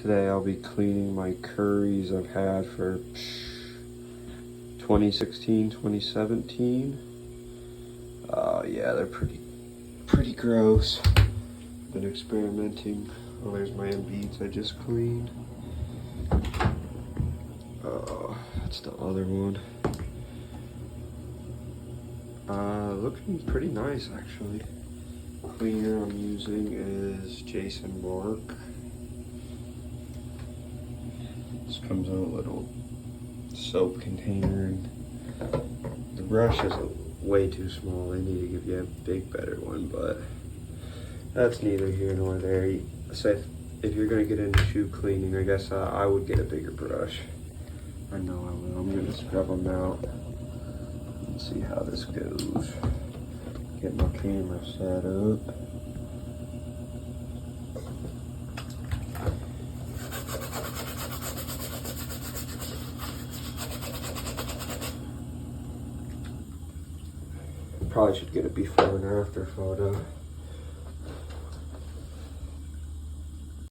Today I'll be cleaning my curries I've had for 2016, 2017. Yeah, they're pretty gross. Been experimenting. Oh, there's my Embiids I just cleaned. That's the other one. Looking pretty nice actually. Cleaner I'm using is Jason Mark. This comes in a little soap container, and the brush is way too small. They need to give you a big, better one, but that's neither here nor there. So if you're gonna get into shoe cleaning, I guess I would get a bigger brush. I know I will. I'm gonna scrub them out and see how this goes. Get my camera set up. Probably should get a before and after photo.